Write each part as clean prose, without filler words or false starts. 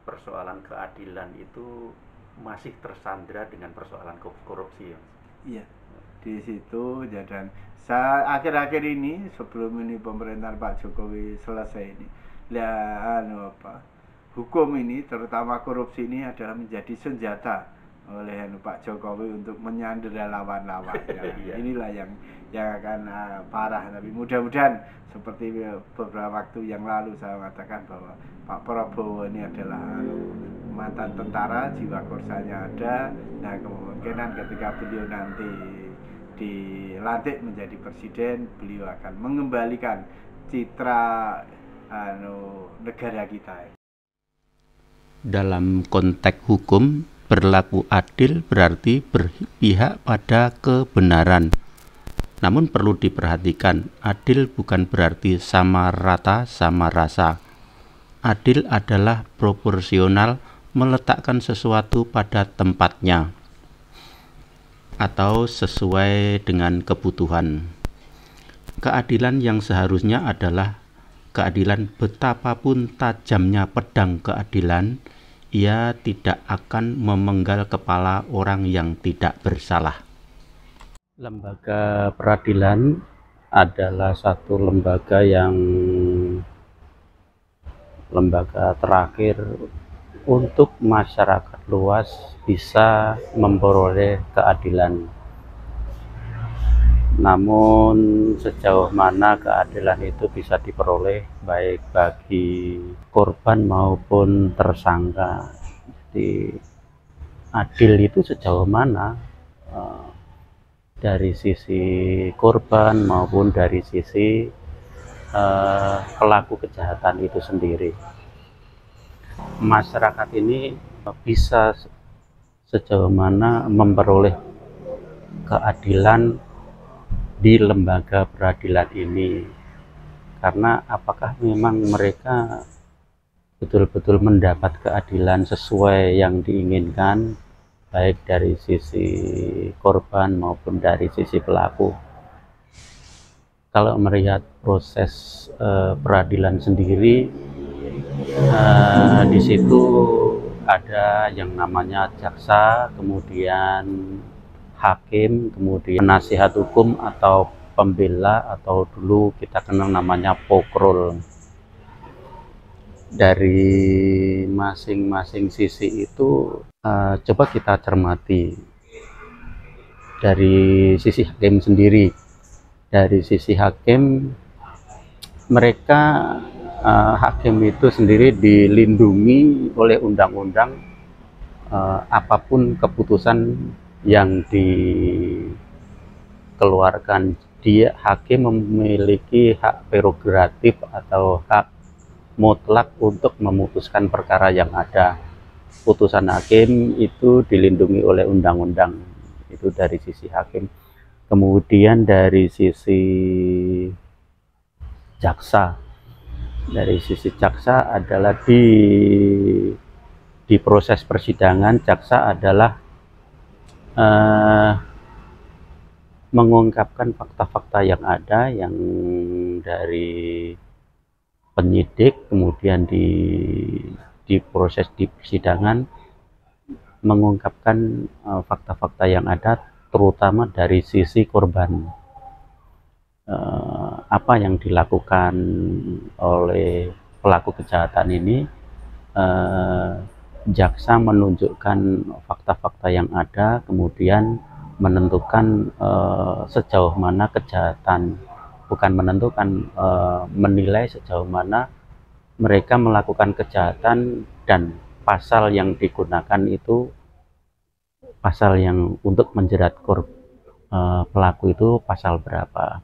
persoalan keadilan itu masih tersandra dengan persoalan korupsi ya. Iya, di situ ya. Dan akhir-akhir ini sebelum ini pemerintahan Pak Jokowi selesai ini, lah apa, hukum ini terutama korupsi ini adalah menjadi senjata oleh Pak Jokowi untuk menyandera lawan-lawannya. Iya. Inilah yang akan parah. Tapi mudah-mudahan seperti beberapa waktu yang lalu saya mengatakan bahwa Pak Prabowo ini adalah mantan tentara, jiwa korsanya ada. Nah, kemungkinan ketika beliau nanti dilantik menjadi presiden, beliau akan mengembalikan citra negara kita. Dalam konteks hukum, berlaku adil berarti berpihak pada kebenaran. Namun perlu diperhatikan, adil bukan berarti sama rata, sama rasa. Adil adalah proporsional, meletakkan sesuatu pada tempatnya atau sesuai dengan kebutuhan. Keadilan yang seharusnya adalah keadilan. Betapapun tajamnya pedang keadilan, ia tidak akan memenggal kepala orang yang tidak bersalah. Lembaga peradilan adalah satu lembaga terakhir untuk masyarakat luas bisa memperoleh keadilan. Namun sejauh mana keadilan itu bisa diperoleh baik bagi korban maupun tersangka. Jadi adil itu sejauh mana dari sisi korban maupun dari sisi pelaku kejahatan itu sendiri. Masyarakat ini bisa sejauh mana memperoleh keadilan di lembaga peradilan ini, karena apakah memang mereka betul-betul mendapat keadilan sesuai yang diinginkan, baik dari sisi korban maupun dari sisi pelaku. Kalau melihat proses peradilan sendiri, di situ ada yang namanya jaksa, kemudian hakim, kemudian penasihat hukum atau pembela, atau dulu kita kenal namanya pokrol. Dari masing-masing sisi itu coba kita cermati. Dari sisi hakim sendiri, dari sisi hakim, mereka hakim itu sendiri dilindungi oleh undang-undang. Apapun keputusan yang dikeluarkan, dia hakim memiliki hak prerogatif atau hak mutlak untuk memutuskan perkara yang ada. Putusan hakim itu dilindungi oleh undang-undang. Itu dari sisi hakim. Kemudian dari sisi jaksa, adalah di proses persidangan, jaksa adalah mengungkapkan fakta-fakta yang ada, yang dari penyidik, kemudian di proses di persidangan mengungkapkan fakta-fakta yang ada, terutama dari sisi korban. Apa yang dilakukan oleh pelaku kejahatan ini, jaksa menunjukkan fakta-fakta yang ada, kemudian menentukan sejauh mana kejahatan, bukan menentukan, menilai sejauh mana mereka melakukan kejahatan, dan pasal yang digunakan itu pasal yang untuk menjerat pelaku itu pasal berapa.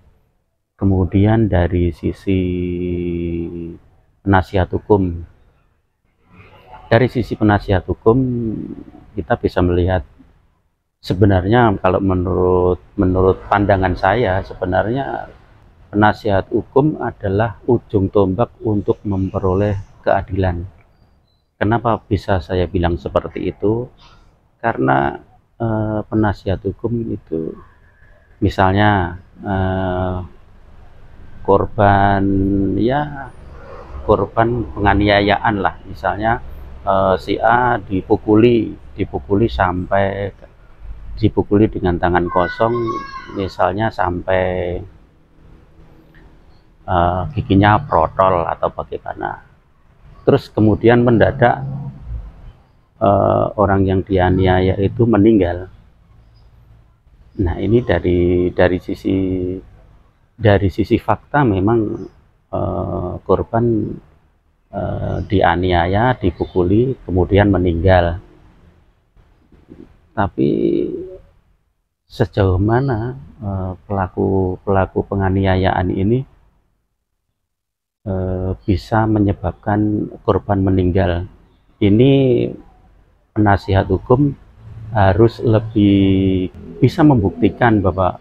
Kemudian dari sisi penasihat hukum, kita bisa melihat sebenarnya, kalau menurut pandangan saya, sebenarnya penasihat hukum adalah ujung tombak untuk memperoleh keadilan. Kenapa bisa saya bilang seperti itu? Karena penasihat hukum itu misalnya korban penganiayaan lah, misalnya si A dipukuli sampai dipukuli dengan tangan kosong, misalnya sampai giginya protol atau bagaimana. Terus kemudian mendadak orang yang dianiaya itu meninggal. Nah, ini dari sisi fakta memang korban dianiaya, dipukuli, kemudian meninggal. Tapi sejauh mana pelaku penganiayaan ini bisa menyebabkan korban meninggal? Ini penasihat hukum harus lebih bisa membuktikan bahwa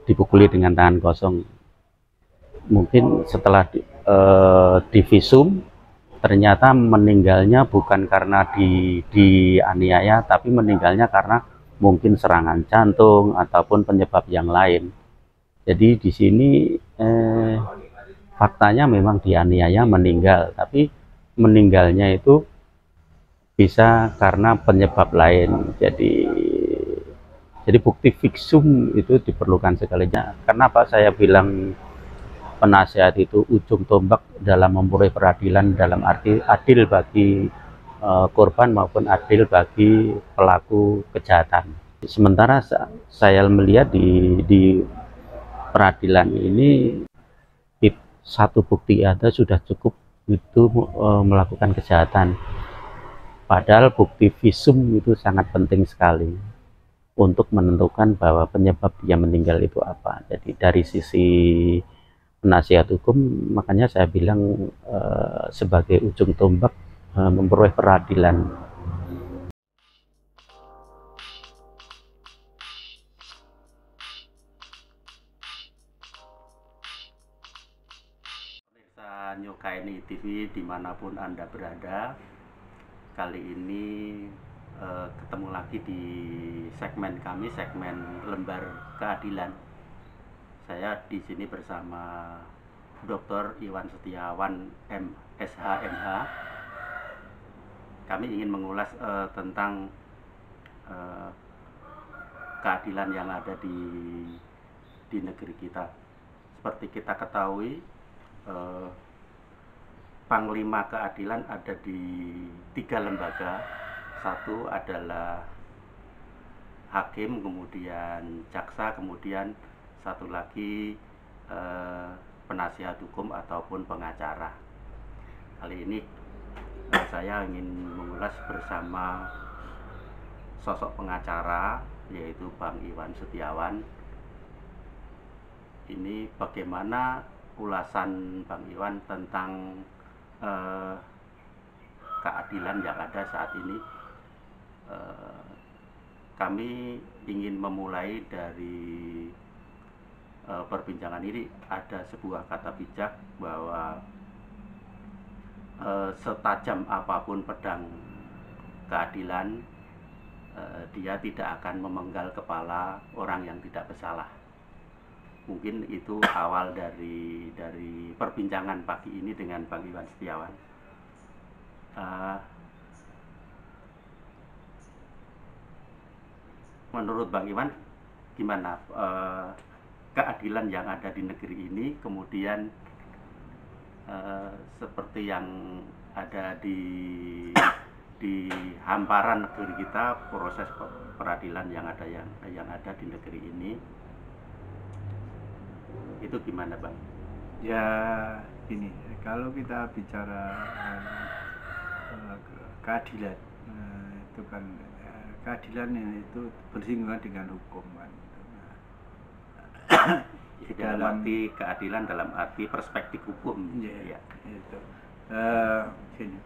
dipukuli dengan tangan kosong. Mungkin setelah divisum ternyata meninggalnya bukan karena dianiaya, tapi meninggalnya karena mungkin serangan jantung ataupun penyebab yang lain. Jadi di sini faktanya memang dianiaya meninggal, tapi meninggalnya itu bisa karena penyebab lain. Jadi bukti visum itu diperlukan sekalinya. Kenapa saya bilang penasihat itu ujung tombak dalam memperoleh peradilan, dalam arti adil bagi korban maupun adil bagi pelaku kejahatan. Sementara saya melihat di peradilan ini satu bukti ada sudah cukup itu melakukan kejahatan. Padahal bukti visum itu sangat penting sekali untuk menentukan bahwa penyebab dia meninggal itu apa. Jadi dari sisi penasihat hukum, makanya saya bilang sebagai ujung tombak memperoleh peradilan. Pemirsa Nyukaini TV dimanapun Anda berada, kali ini ketemu lagi di segmen kami, segmen Lembar Keadilan. Saya di sini bersama Dr. Iwan Setiawan MSH. Kami ingin mengulas tentang keadilan yang ada di negeri kita. Seperti kita ketahui, Panglima Keadilan ada di 3 lembaga. Satu adalah hakim, kemudian jaksa, kemudian satu lagi penasihat hukum ataupun pengacara. Kali ini saya ingin mengulas bersama sosok pengacara, yaitu Bang Iwan Setiawan. Ini bagaimana ulasan Bang Iwan tentang keadilan yang ada saat ini. Kami ingin memulai dari perbincangan ini. Ada sebuah kata bijak bahwa setajam apapun pedang keadilan, dia tidak akan memenggal kepala orang yang tidak bersalah. Mungkin itu awal dari perbincangan pagi ini dengan Bang Iwan Setiawan. Menurut Bang Iwan, gimana keadilan yang ada di negeri ini, kemudian seperti yang ada di hamparan negeri kita, proses peradilan yang ada di negeri ini, itu gimana Bang? Ya ini, kalau kita bicara keadilan, itu kan keadilan itu bersinggungan dengan hukum kan. Dalam arti keadilan dalam arti perspektif hukum. Ya. Itu. Gini.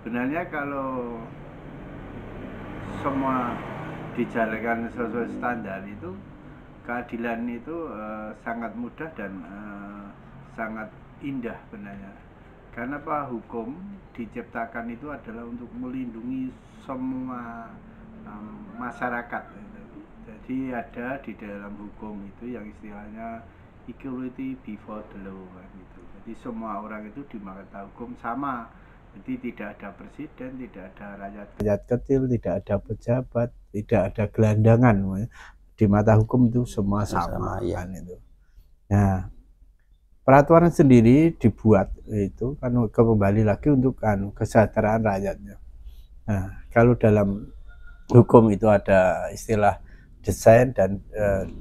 Sebenarnya kalau semua dijalankan sesuai standar itu, keadilan itu sangat mudah dan sangat indah sebenarnya. Karena apa? Hukum diciptakan itu adalah untuk melindungi semua masyarakat. Jadi ada di dalam hukum itu yang istilahnya equality before the law kan gitu. Jadi semua orang itu di mata hukum sama Jadi tidak ada presiden, tidak ada rakyat kecil, tidak ada pejabat, tidak ada gelandangan. Di mata hukum itu semua sama, ya. kan itu. Nah, peraturan sendiri dibuat itu kan kembali lagi untuk kesejahteraan rakyatnya. Nah, kalau dalam hukum itu ada istilah desain dan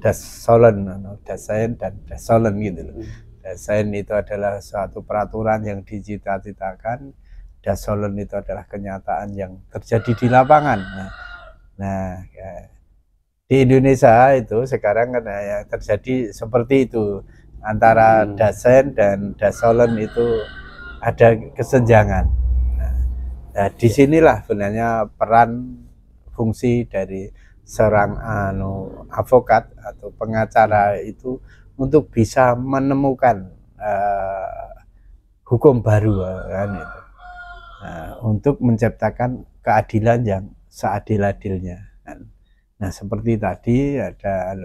desolen, desain dan desolen gitu loh. Desain itu adalah suatu peraturan yang dicita-citakan, desolen itu adalah kenyataan yang terjadi di lapangan. Nah di Indonesia itu sekarang kan yang terjadi seperti itu, antara desain dan desolen itu ada kesenjangan. Nah, disinilah sebenarnya peran fungsi dari seorang advokat atau pengacara itu untuk bisa menemukan hukum baru kan itu. Untuk menciptakan keadilan yang seadil-adilnya. Nah, seperti tadi ada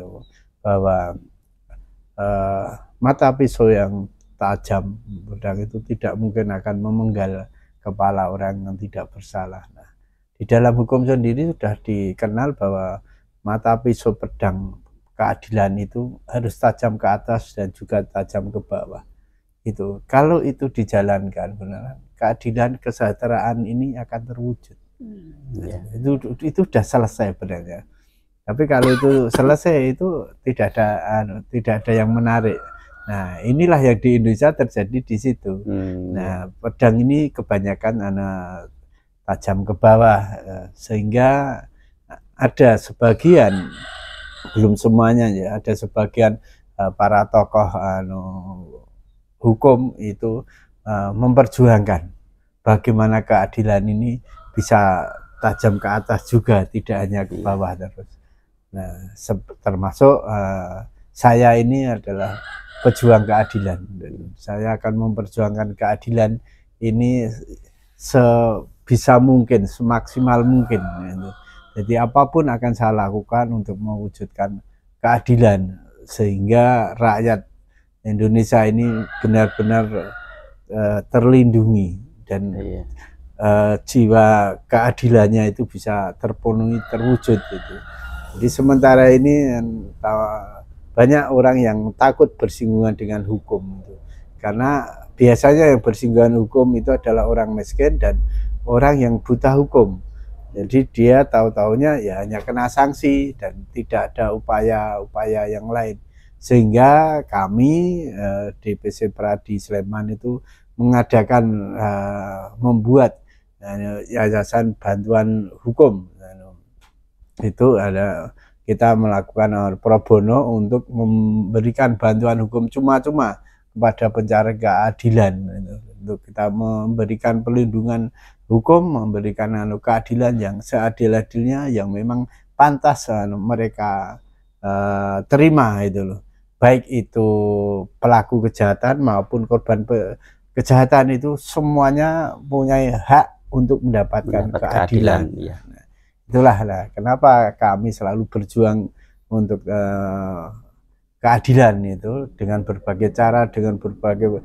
bahwa mata pisau yang tajam pedang itu tidak mungkin akan memenggal kepala orang yang tidak bersalah. Nah, di dalam hukum sendiri sudah dikenal bahwa mata pisau pedang keadilan itu harus tajam ke atas dan juga tajam ke bawah. Itu kalau itu dijalankan benar, keadilan kesejahteraan ini akan terwujud. Itu sudah selesai benar. Tapi kalau itu selesai itu tidak ada yang menarik. Nah, inilah yang di Indonesia terjadi di situ. Nah, pedang ini kebanyakan tajam ke bawah, sehingga ada sebagian, belum semuanya ya, ada sebagian para tokoh hukum itu memperjuangkan bagaimana keadilan ini bisa tajam ke atas juga, tidak hanya ke bawah terus. Nah, termasuk saya ini adalah pejuang keadilan. Saya akan memperjuangkan keadilan ini sebisa mungkin, semaksimal mungkin. Jadi apapun akan saya lakukan untuk mewujudkan keadilan sehingga rakyat Indonesia ini benar-benar terlindungi dan jiwa keadilannya itu bisa terpenuhi, terwujud gitu. Jadi sementara ini banyak orang yang takut bersinggungan dengan hukum itu. Karena biasanya yang bersinggungan hukum itu adalah orang miskin dan orang yang buta hukum. Jadi dia tahu-taunya ya hanya kena sanksi dan tidak ada upaya-upaya yang lain. Sehingga kami DPC Pradi Sleman itu mengadakan membuat yayasan bantuan hukum. Itu ada kita melakukan pro bono untuk memberikan bantuan hukum cuma-cuma kepada pencari keadilan, untuk kita memberikan perlindungan hukum, memberikan keadilan yang seadil-adilnya, yang memang pantas mereka terima itu loh. Baik itu pelaku kejahatan maupun korban kejahatan itu semuanya punya hak untuk mendapatkan keadilan. Ya. Itulah kenapa kami selalu berjuang untuk keadilan itu dengan berbagai cara, dengan berbagai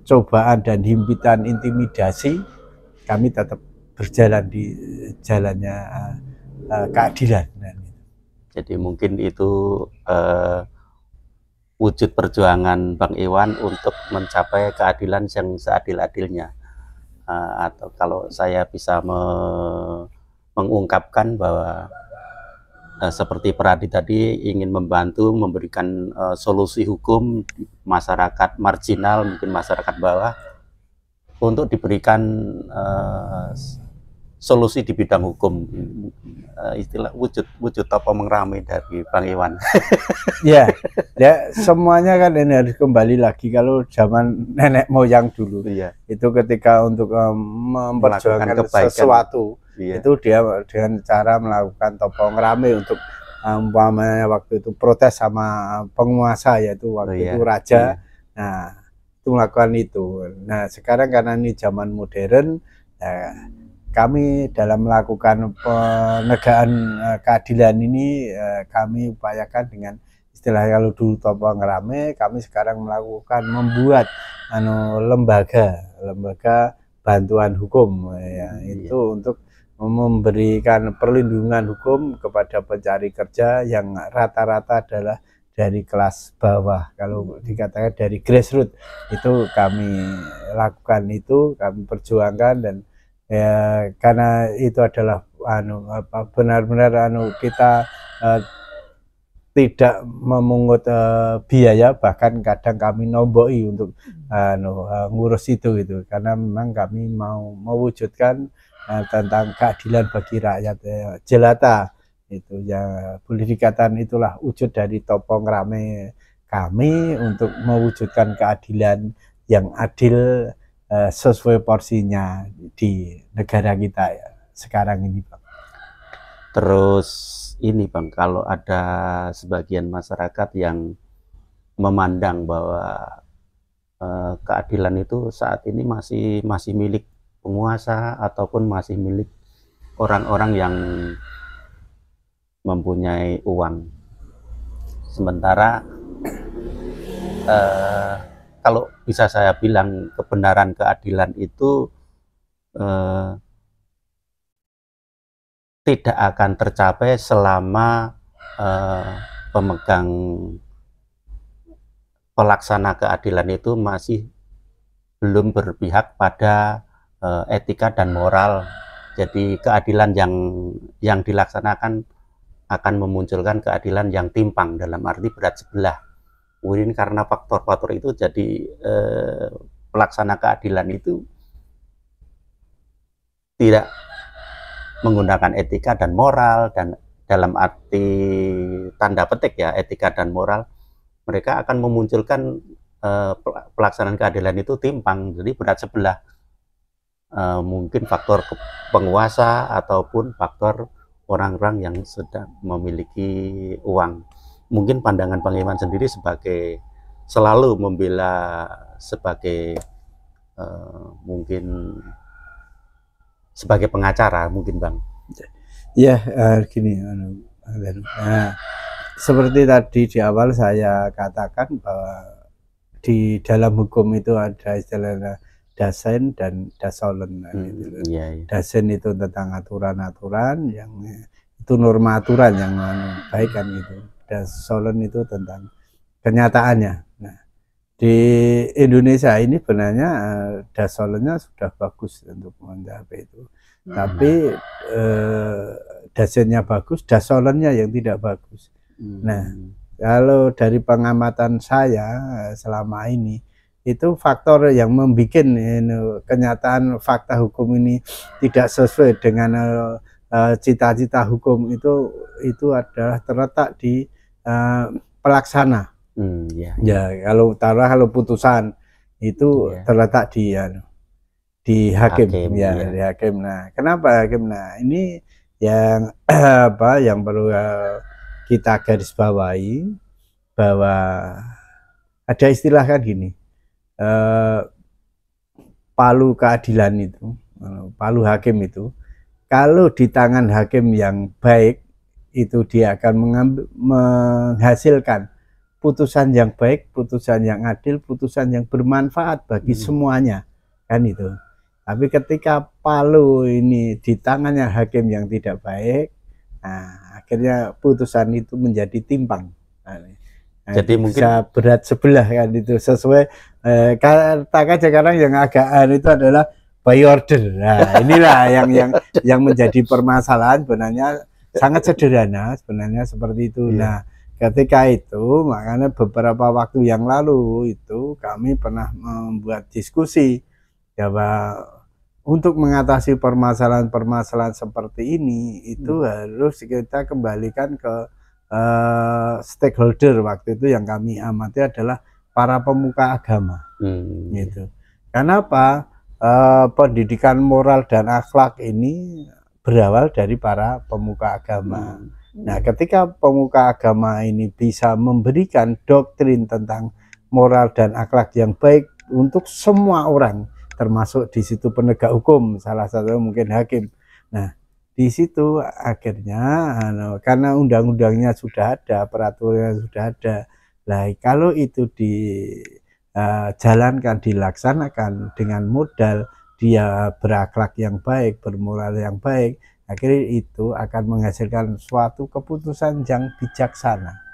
cobaan dan himpitan intimidasi, kami tetap berjalan di jalannya keadilan. Jadi mungkin itu wujud perjuangan Bang Iwan untuk mencapai keadilan yang seadil-adilnya. Atau kalau saya bisa mengungkapkan bahwa seperti Pradi tadi ingin membantu memberikan solusi hukum masyarakat marginal, mungkin masyarakat bawah, untuk diberikan solusi di bidang hukum, istilah wujud topo mengrame dari Bang Iwan. Ya, semuanya kan ini harus kembali lagi kalau zaman nenek moyang dulu. Itu ketika untuk memperjuangkan sesuatu, itu dia dengan cara melakukan topo mengrame untuk umpamanya waktu itu protes sama penguasa, yaitu waktu itu raja. Nah, itu melakukan itu. Nah, sekarang karena ini zaman modern, kami dalam melakukan penegakan keadilan ini kami upayakan dengan istilah kalau dulu topo ngerame, kami sekarang membuat lembaga bantuan hukum ya, itu untuk memberikan perlindungan hukum kepada pencari kerja yang rata-rata adalah dari kelas bawah, kalau dikatakan dari grassroots. Itu kami lakukan, itu kami perjuangkan, dan ya karena itu adalah benar-benar kita tidak memungut biaya, bahkan kadang kami nomboi untuk ngurus itu gitu, karena memang kami mau mewujudkan tentang keadilan bagi rakyat jelata itu ya. Boleh dikatakan itulah wujud dari Topong Rame kami untuk mewujudkan keadilan yang adil sesuai porsinya di negara kita ya sekarang ini, Bang. Terus ini Bang, kalau ada sebagian masyarakat yang memandang bahwa keadilan itu saat ini masih milik penguasa ataupun masih milik orang-orang yang mempunyai uang, sementara kalau bisa saya bilang kebenaran keadilan itu tidak akan tercapai selama pemegang pelaksana keadilan itu masih belum berpihak pada etika dan moral. Jadi keadilan yang dilaksanakan akan memunculkan keadilan yang timpang, dalam arti berat sebelah. Mungkin karena faktor-faktor itu, jadi pelaksana keadilan itu tidak menggunakan etika dan moral, dan dalam arti tanda petik ya, etika dan moral, mereka akan memunculkan pelaksanaan keadilan itu timpang, jadi berat sebelah. Mungkin faktor penguasa ataupun faktor orang-orang yang sedang memiliki uang. Mungkin pandangan Bang Iman sendiri sebagai selalu membela sebagai mungkin sebagai pengacara mungkin Bang. Ya gini, seperti tadi di awal saya katakan bahwa di dalam hukum itu ada istilahnya dasen dan dasolen. Dasen itu tentang aturan-aturan, yang itu norma aturan yang baik kan gitu. Dasolen itu tentang kenyataannya. Nah, di Indonesia ini sebenarnya dasolennya sudah bagus untuk mencapai itu, tapi dasennya bagus, dasolennya yang tidak bagus. Nah, kalau dari pengamatan saya selama ini, itu faktor yang membuat kenyataan fakta hukum ini tidak sesuai dengan cita-cita hukum itu adalah terletak di pelaksana. Ya, kalau putusan itu terletak di hakim, di hakim. Nah, kenapa hakim? Nah, ini yang yang perlu kita garis bawahi, bahwa ada istilah kan gini, palu keadilan itu, palu hakim itu, kalau di tangan hakim yang baik, itu dia akan menghasilkan putusan yang baik, putusan yang adil, putusan yang bermanfaat bagi semuanya, kan itu. Tapi ketika palu ini di tangannya hakim yang tidak baik, nah, akhirnya putusan itu menjadi timpang. Nah, jadi mungkin bisa berat sebelah kan itu, sesuai katakan sekarang yang agak itu adalah by order. Nah, inilah yang menjadi permasalahan. Sebenarnya sangat sederhana sebenarnya seperti itu. Nah, ketika itu makanya beberapa waktu yang lalu itu kami pernah membuat diskusi bahwa untuk mengatasi permasalahan-permasalahan seperti ini itu harus kita kembalikan ke stakeholder. Waktu itu yang kami amati adalah para pemuka agama, gitu. Kenapa? Pendidikan moral dan akhlak ini berawal dari para pemuka agama. Nah, ketika pemuka agama ini bisa memberikan doktrin tentang moral dan akhlak yang baik untuk semua orang, termasuk di situ penegak hukum, salah satu mungkin hakim. Nah, di situ akhirnya karena undang-undangnya sudah ada, peraturannya sudah ada. Nah, kalau itu dijalankan, dilaksanakan dengan modal dia berakhlak yang baik, bermoral yang baik, akhirnya itu akan menghasilkan suatu keputusan yang bijaksana.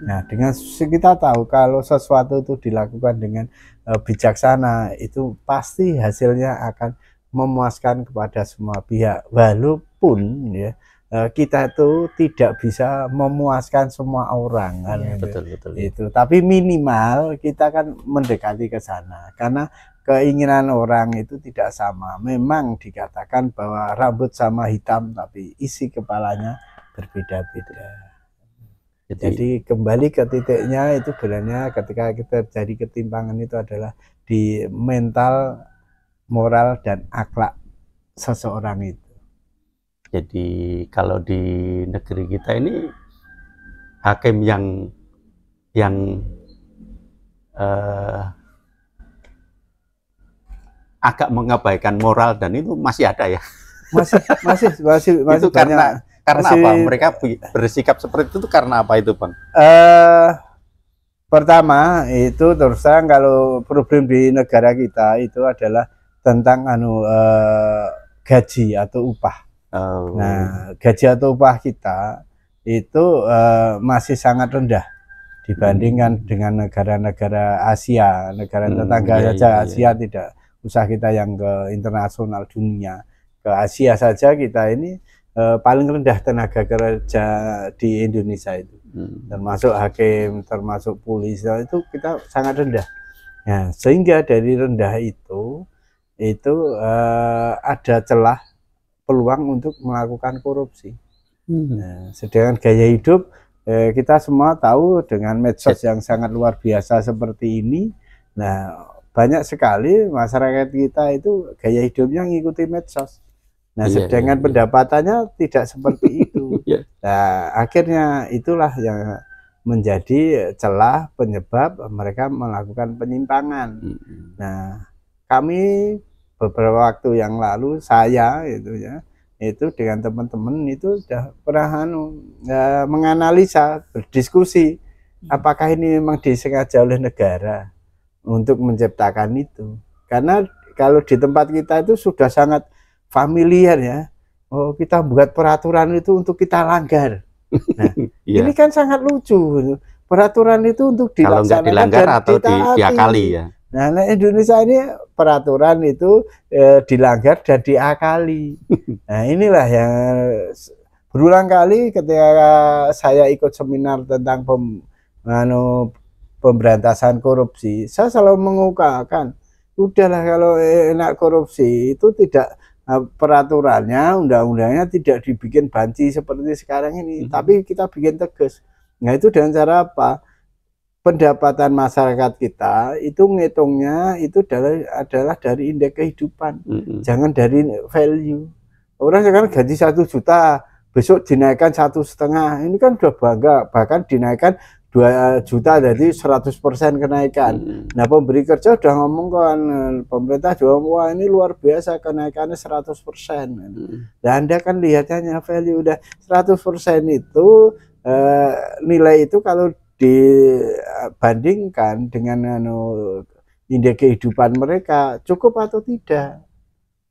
Nah, dengan kita tahu kalau sesuatu itu dilakukan dengan bijaksana, itu pasti hasilnya akan memuaskan kepada semua pihak, walaupun ya kita itu tidak bisa memuaskan semua orang kan, Ya, gitu. betul. Itu tapi minimal kita kan mendekati ke sana, karena keinginan orang itu tidak sama. Memang dikatakan bahwa rambut sama hitam tapi isi kepalanya berbeda-beda. Jadi kembali ke titiknya itu sebenarnya ketika kita terjadi ketimpangan itu adalah di mental, moral, dan akhlak seseorang itu. Jadi kalau di negeri kita ini hakim yang agak mengabaikan moral dan itu masih ada ya. Masih Itu banyak. Karena apa? Mereka bersikap seperti itu karena apa itu, Bang? Pertama itu terus terang kalau problem di negara kita itu adalah tentang gaji atau upah. Nah, gaji atau upah kita itu masih sangat rendah dibandingkan dengan negara-negara Asia, negara tetangga saja. Asia tidak usah kita yang ke internasional dunia, ke Asia saja kita ini paling rendah tenaga kerja di Indonesia itu, termasuk hakim, termasuk polisi, itu kita sangat rendah. Nah, sehingga dari rendah itu ada celah peluang untuk melakukan korupsi. Nah, sedangkan gaya hidup kita semua tahu dengan medsos yang sangat luar biasa seperti ini. Nah, banyak sekali masyarakat kita itu gaya hidupnya ngikuti medsos. Nah, sedangkan pendapatannya tidak seperti itu. Nah, akhirnya itulah yang menjadi celah penyebab mereka melakukan penyimpangan. Nah, kami beberapa waktu yang lalu saya itu dengan teman-teman itu sudah pernah menganalisa, berdiskusi apakah ini memang disengaja oleh negara untuk menciptakan itu. Karena kalau di tempat kita itu sudah sangat familiar ya, oh kita buat peraturan itu untuk kita langgar. Nah, ini kan sangat lucu. Peraturan itu untuk dilaksanakan kalau nggak dilanggar atau diakali ya. Nah, Indonesia ini peraturan itu dilanggar dan diakali. Nah, inilah yang berulang kali ketika saya ikut seminar tentang pemberantasan korupsi, saya selalu mengungkapkan, udahlah kalau enak korupsi itu tidak peraturannya, undang-undangnya tidak dibikin banci seperti sekarang ini, tapi kita bikin tegas. Nah, itu dengan cara apa? Pendapatan masyarakat kita itu ngitungnya itu adalah dari indeks kehidupan, jangan dari value. Orang sekarang gaji 1 juta, besok dinaikkan 1,5, ini kan udah bangga, bahkan dinaikkan 2 juta, jadi 100% kenaikan. Nah, pemberi kerja udah ngomong kan, pemerintah juga ngomong, wah ini luar biasa kenaikannya 100%. Nah, Anda kan lihatnya value udah 100% itu nilai itu kalau dibandingkan dengan indeks kehidupan mereka cukup atau tidak.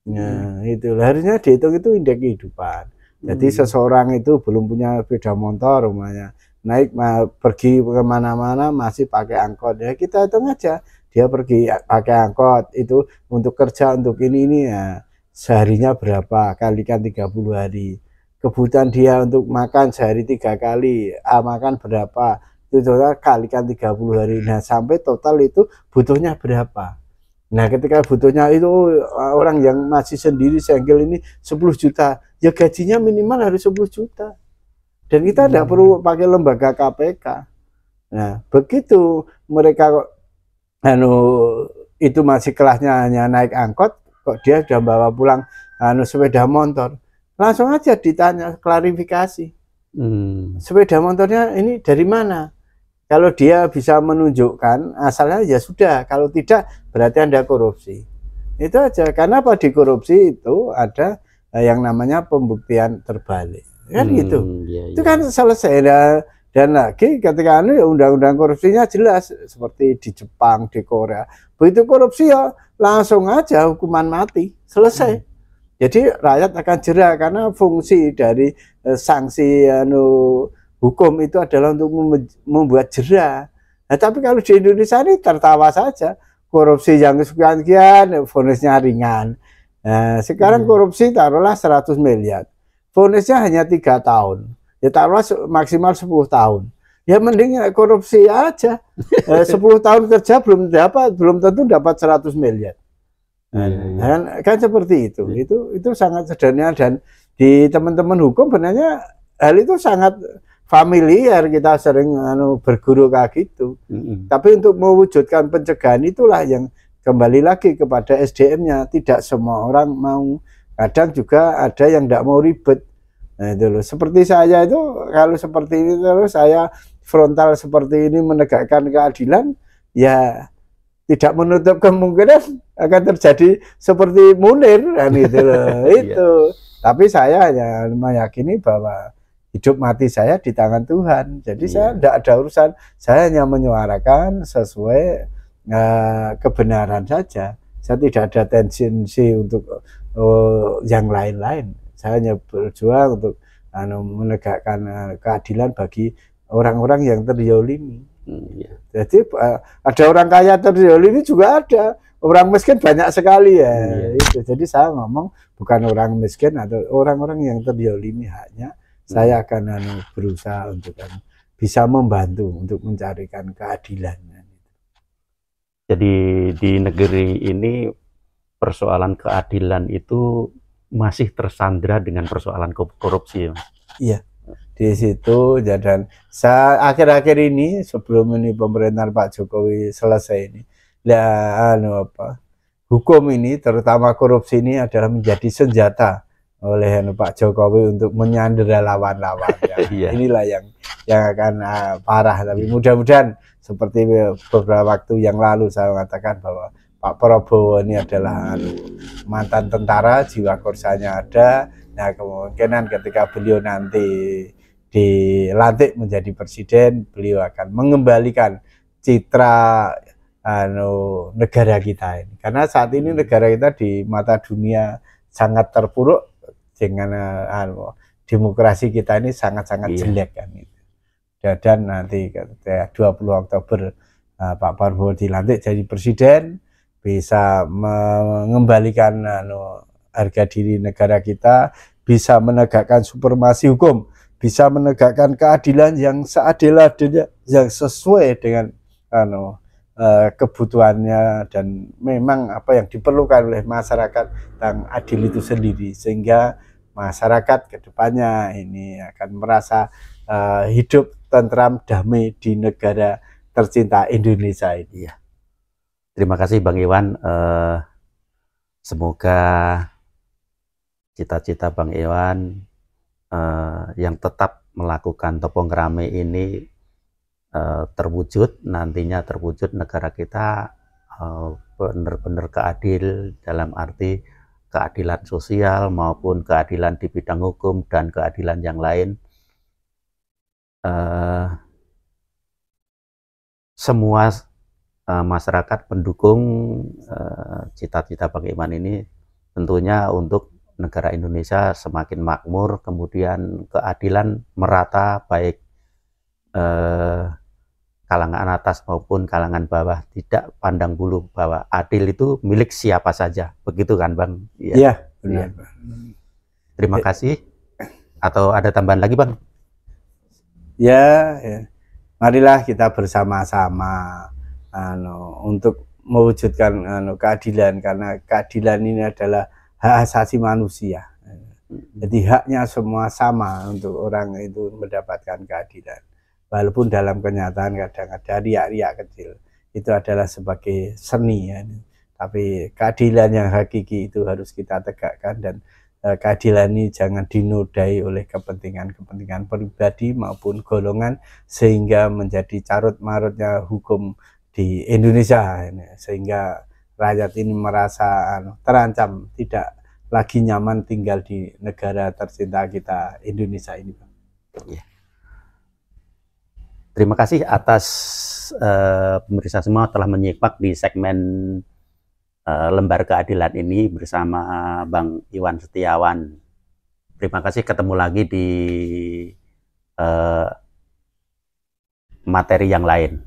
Nah, itu harusnya dihitung itu indeks kehidupan. Jadi seseorang itu belum punya sepeda motor rumahnya, naik pergi kemana-mana masih pakai angkot, ya kita hitung aja dia pergi pakai angkot itu untuk kerja untuk ini ya, seharinya berapa, kalikan 30 hari. Kebutuhan dia untuk makan sehari 3 kali, makan berapa, itu kalikan 30 hari. Nah, sampai total itu butuhnya berapa. Nah, ketika butuhnya itu orang yang masih sendiri single ini 10 juta, ya gajinya minimal harus 10 juta. Dan kita tidak perlu pakai lembaga KPK. Nah, begitu mereka itu masih kelasnya hanya naik angkot, kok dia sudah bawa pulang sepeda motor, langsung aja ditanya klarifikasi. Sepeda motornya ini dari mana? Kalau dia bisa menunjukkan asalnya ya sudah, kalau tidak berarti Anda korupsi. Itu aja. Karena apa di korupsi itu ada yang namanya pembuktian terbalik. Kan gitu. Itu kan selesai. Dan lagi ketika ini undang-undang korupsinya jelas seperti di Jepang, di Korea. Begitu korupsi ya langsung aja hukuman mati, selesai. Jadi rakyat akan jerah karena fungsi dari sanksi hukum itu adalah untuk membuat jerah. Nah, tapi kalau di Indonesia ini tertawa saja, korupsi yang sekian-sekian, vonisnya ringan. Nah, sekarang korupsi taruhlah 100 miliar, vonisnya hanya 3 tahun. Ya taruhlah maksimal 10 tahun. Ya mending korupsi aja. 10 tahun kerja belum tentu dapat 100 miliar. Kan seperti itu. Itu sangat sederhana, dan di teman-teman hukum sebenarnya hal itu sangat familiar, kita sering berguru kayak gitu. Tapi untuk mewujudkan pencegahan itulah yang kembali lagi kepada SDM-nya. Tidak semua orang mau. Kadang juga ada yang tidak mau ribet. Nah itu loh, seperti saya itu kalau seperti ini terus saya frontal seperti ini menegakkan keadilan, ya tidak menutup kemungkinan akan terjadi seperti Munir kan itu loh. Itu. Tapi saya hanya meyakini bahwa hidup mati saya di tangan Tuhan. Jadi saya tidak ada urusan, saya hanya menyuarakan sesuai kebenaran saja. Saya tidak ada tendensi untuk yang lain-lain. Saya hanya berjuang untuk menegakkan keadilan bagi orang-orang yang terzolimi. Jadi ada orang kaya terzolimi juga ada, orang miskin banyak sekali ya. Itu. Jadi saya ngomong bukan orang miskin atau orang-orang yang terzolimi, hanya saya akan berusaha untuk bisa membantu untuk mencarikan keadilan. Jadi di negeri ini persoalan keadilan itu masih tersandra dengan persoalan korupsi. Iya, di situ. Dan saya akhir-akhir ini sebelum ini pemerintahan Pak Jokowi selesai ini, hukum ini terutama korupsi ini adalah menjadi senjata oleh Pak Jokowi untuk menyandera lawan-lawan. Inilah yang akan parah. Tapi mudah-mudahan seperti beberapa waktu yang lalu saya mengatakan bahwa Pak Prabowo ini adalah mantan tentara, jiwa korsanya ada. Nah, kemungkinan ketika beliau nanti dilantik menjadi presiden, beliau akan mengembalikan citra negara kita ini. Karena saat ini negara kita di mata dunia sangat terpuruk dengan demokrasi kita ini sangat-sangat jelek kan itu. Dan nanti ketika 20 Oktober Pak Prabowo dilantik jadi presiden, bisa mengembalikan harga diri negara kita, bisa menegakkan supremasi hukum, bisa menegakkan keadilan yang seadil-adilnya, yang sesuai dengan kebutuhannya dan memang apa yang diperlukan oleh masyarakat tentang adil itu sendiri, sehingga masyarakat kedepannya ini akan merasa hidup tentram damai di negara tercinta Indonesia ini. Terima kasih Bang Iwan. Semoga cita-cita Bang Iwan yang tetap melakukan topong rame ini terwujud, nantinya terwujud negara kita benar-benar keadil dalam arti keadilan sosial maupun keadilan di bidang hukum dan keadilan yang lain. Semua masyarakat pendukung cita-cita Bang Iwan ini tentunya untuk negara Indonesia semakin makmur, kemudian keadilan merata, baik kalangan atas maupun kalangan bawah, tidak pandang bulu bahwa adil itu milik siapa saja, begitu kan Bang? Iya, benar. Terima kasih. Atau ada tambahan lagi Bang? Ya. Marilah kita bersama-sama untuk mewujudkan keadilan, karena keadilan ini adalah hak asasi manusia. Jadi haknya semua sama untuk orang itu mendapatkan keadilan. Walaupun dalam kenyataan kadang ada riak-riak kecil, itu adalah sebagai seni ya. Tapi keadilan yang hakiki itu harus kita tegakkan, dan keadilan ini jangan dinodai oleh kepentingan-kepentingan pribadi maupun golongan, sehingga menjadi carut-marutnya hukum di Indonesia ini, sehingga rakyat ini merasa terancam, tidak lagi nyaman tinggal di negara tercinta kita Indonesia ini. Terima kasih atas pemirsa semua telah menyimak di segmen Lembar Keadilan ini bersama Bang Iwan Setiawan. Terima kasih, ketemu lagi di materi yang lain.